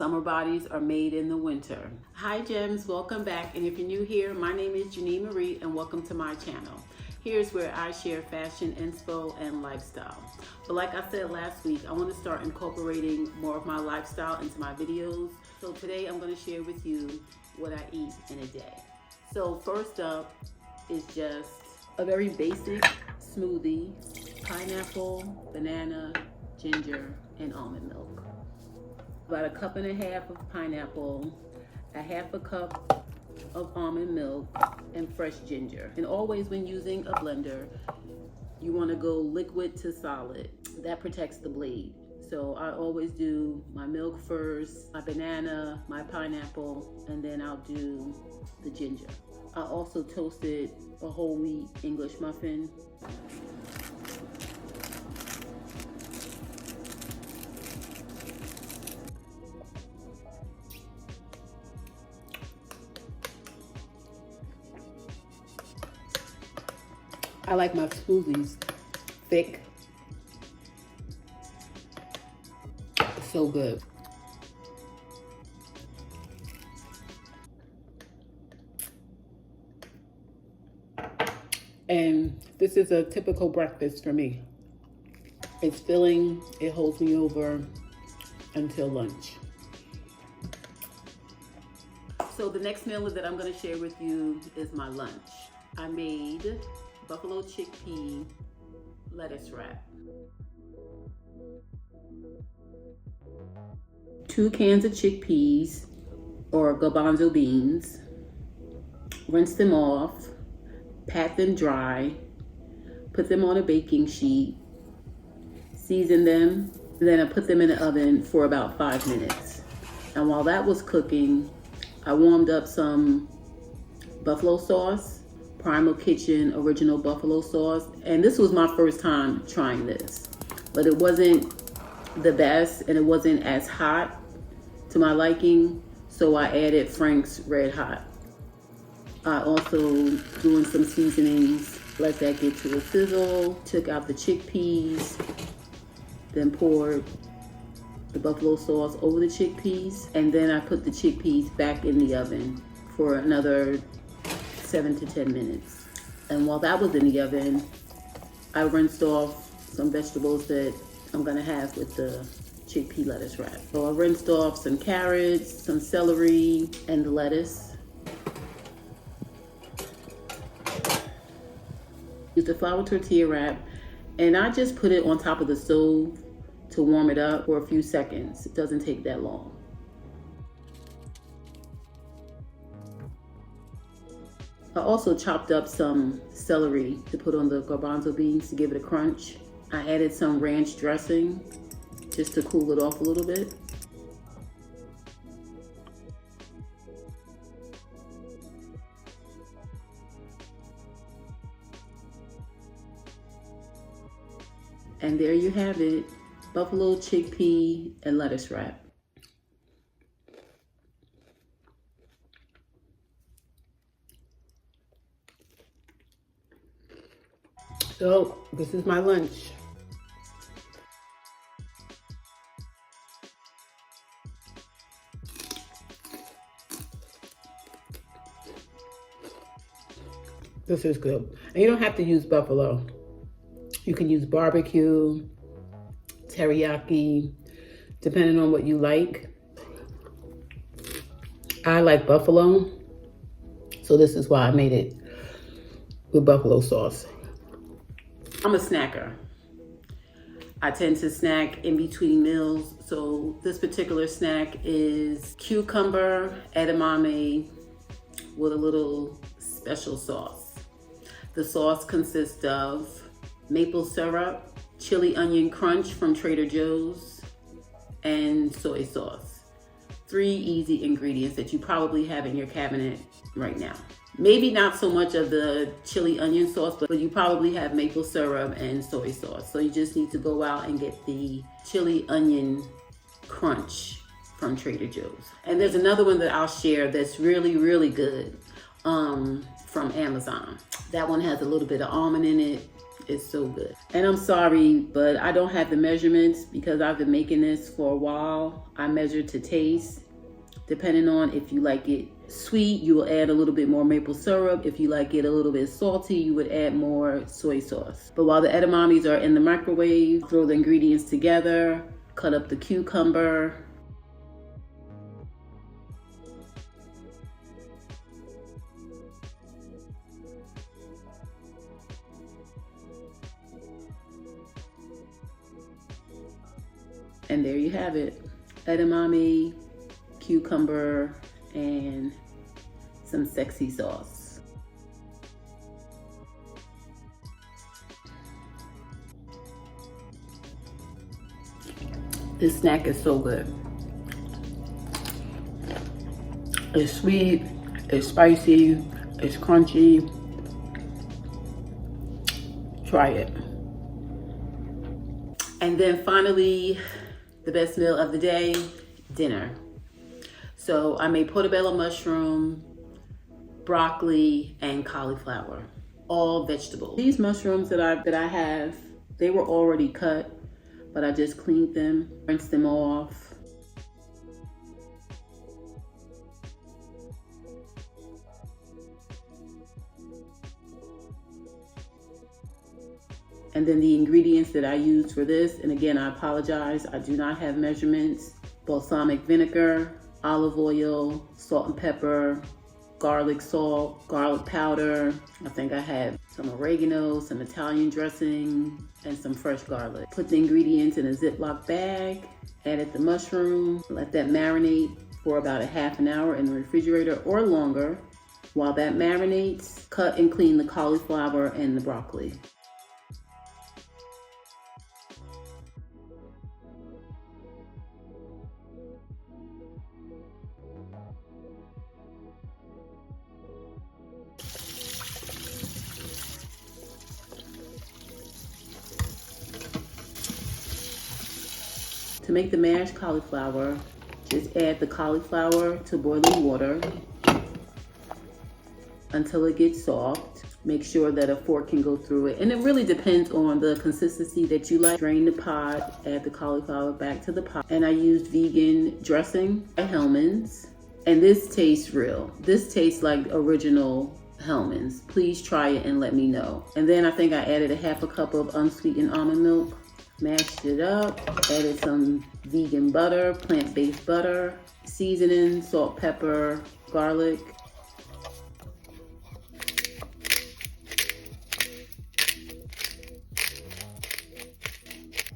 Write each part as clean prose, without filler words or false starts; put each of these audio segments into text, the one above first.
Summer bodies are made in the winter. Hi Jems, welcome back. And if you're new here, my name is Janine Marie and welcome to my channel. Here's where I share fashion, inspo, and lifestyle. But like I said last week, I want to start incorporating more of my lifestyle into my videos. So today I'm going to share with you what I eat in a day. So first up is just a very basic smoothie: pineapple, banana, ginger, and almond milk. About 1.5 cups of pineapple, 1/2 cup of almond milk, and fresh ginger. And always when using a blender, you want to go liquid to solid. That protects the blade. So I always do my milk first, my banana, my pineapple, and then I'll do the ginger. I also toasted a whole wheat English muffin. I like my smoothies thick. So good. And this is a typical breakfast for me. It's filling, it holds me over until lunch. So the next meal that I'm gonna share with you is my lunch. I made buffalo chickpea lettuce wrap. 2 cans of chickpeas or garbanzo beans. Rinse them off, pat them dry, put them on a baking sheet, season them, then I put them in the oven for about 5 minutes. And while that was cooking, I warmed up some buffalo sauce, Primal Kitchen original buffalo sauce. And this was my first time trying this, but it wasn't the best and it wasn't as hot to my liking, so I added Frank's Red Hot. I also doing some seasonings, let that get to a sizzle, took out the chickpeas, then poured the buffalo sauce over the chickpeas, and then I put the chickpeas back in the oven for another 7 to 10 minutes. And while that was in the oven, I rinsed off some vegetables that I'm gonna have with the chickpea lettuce wrap. So I rinsed off some carrots, some celery, and the lettuce. Used a flour tortilla wrap, and I just put it on top of the stove to warm it up for a few seconds. It doesn't take that long. I also chopped up some celery to put on the garbanzo beans to give it a crunch. I added some ranch dressing just to cool it off a little bit. And there you have it, buffalo chickpea and lettuce wrap. So this is my lunch. This is good. And you don't have to use buffalo. You can use barbecue, teriyaki, depending on what you like. I like buffalo, so this is why I made it with buffalo sauce. I'm a snacker. I tend to snack in between meals. So this particular snack is cucumber edamame with a little special sauce. The sauce consists of maple syrup, chili onion crunch from Trader Joe's, and soy sauce. 3 easy ingredients that you probably have in your cabinet right now. Maybe not so much of the chili onion sauce, but you probably have maple syrup and soy sauce. So you just need to go out and get the chili onion crunch from Trader Joe's. And there's another one that I'll share that's really, really good from Amazon. That one has a little bit of almond in it. is so good. And I'm sorry, but I don't have the measurements because I've been making this for a while. I measure to taste. Depending on if you like it sweet, you will add a little bit more maple syrup. If you like it a little bit salty, you would add more soy sauce. But while the edamames are in the microwave, throw the ingredients together, cut up the cucumber. And there you have it. Edamame, cucumber, and some sexy sauce. This snack is so good. It's sweet, it's spicy, it's crunchy. Try it. And then finally, the best meal of the day, dinner. So I made portobello mushroom, broccoli, and cauliflower, all vegetables. These mushrooms that I have, they were already cut, but I just cleaned them, rinsed them off. And then the ingredients that I used for this, and again, I apologize, I do not have measurements: balsamic vinegar, olive oil, salt and pepper, garlic salt, garlic powder. I think I had some oregano, some Italian dressing, and some fresh garlic. Put the ingredients in a Ziploc bag, added the mushroom, let that marinate for about a half an hour in the refrigerator or longer. While that marinates, cut and clean the cauliflower and the broccoli. To make the mashed cauliflower, just add the cauliflower to boiling water until it gets soft. Make sure that a fork can go through it. And it really depends on the consistency that you like. Drain the pot, add the cauliflower back to the pot. And I used vegan dressing by Hellmann's. And this tastes real. This tastes like original Hellmann's. Please try it and let me know. And then I think I added a half a cup of unsweetened almond milk. Mashed it up, added some vegan butter, plant-based butter, seasoning, salt, pepper, garlic.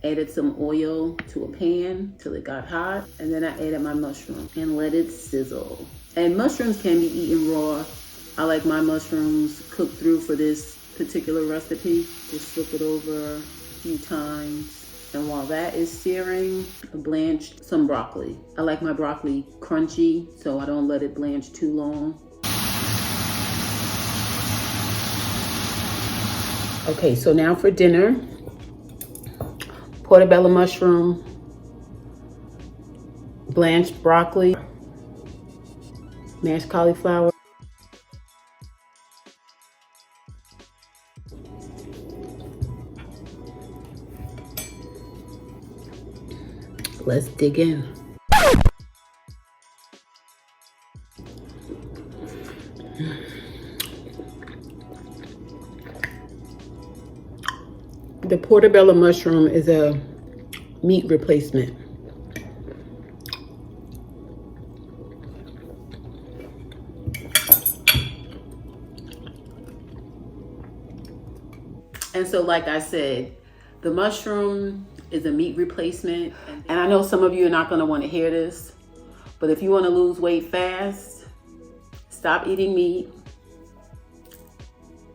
Added some oil to a pan till it got hot, and then I added my mushroom and let it sizzle. And mushrooms can be eaten raw. I like my mushrooms cooked through for this particular recipe. Just flip it over a few times. And while that is searing, I blanched some broccoli. I like my broccoli crunchy, so I don't let it blanch too long. Okay, so now for dinner. Portobello mushroom, blanched broccoli, mashed cauliflower. Let's dig in. The portobello mushroom is a meat replacement. And so, like I said, the mushroom is a meat replacement. And I know some of you are not gonna wanna hear this, but if you wanna lose weight fast, stop eating meat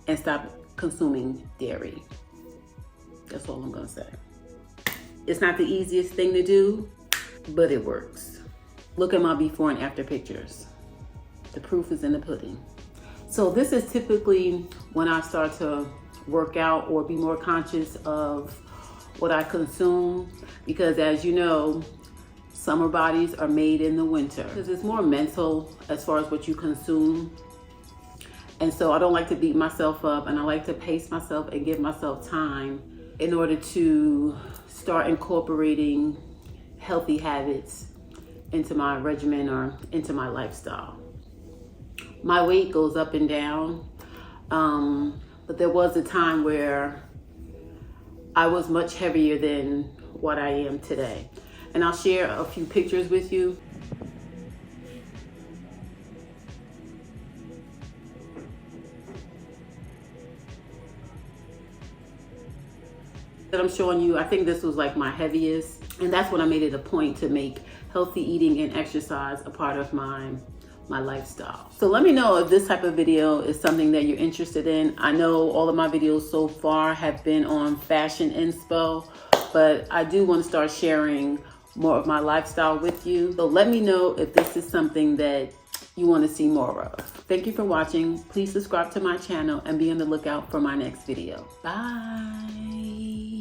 and stop consuming dairy. That's all I'm gonna say. It's not the easiest thing to do, but it works. Look at my before and after pictures. The proof is in the pudding. So this is typically when I start to work out or be more conscious of what I consume, because as you know, summer bodies are made in the winter. Because it's more mental as far as what you consume. And so I don't like to beat myself up, and I like to pace myself and give myself time in order to start incorporating healthy habits into my regimen or into my lifestyle. My weight goes up and down, but there was a time where I was much heavier than what I am today. And I'll share a few pictures with you. That I'm showing you, I think this was like my heaviest, and that's when I made it a point to make healthy eating and exercise a part of my lifestyle. So let me know if this type of video is something that you're interested in. I know all of my videos so far have been on fashion inspo, but I do want to start sharing more of my lifestyle with you. So let me know if this is something that you want to see more of. Thank you for watching. Please subscribe to my channel and be on the lookout for my next video. Bye.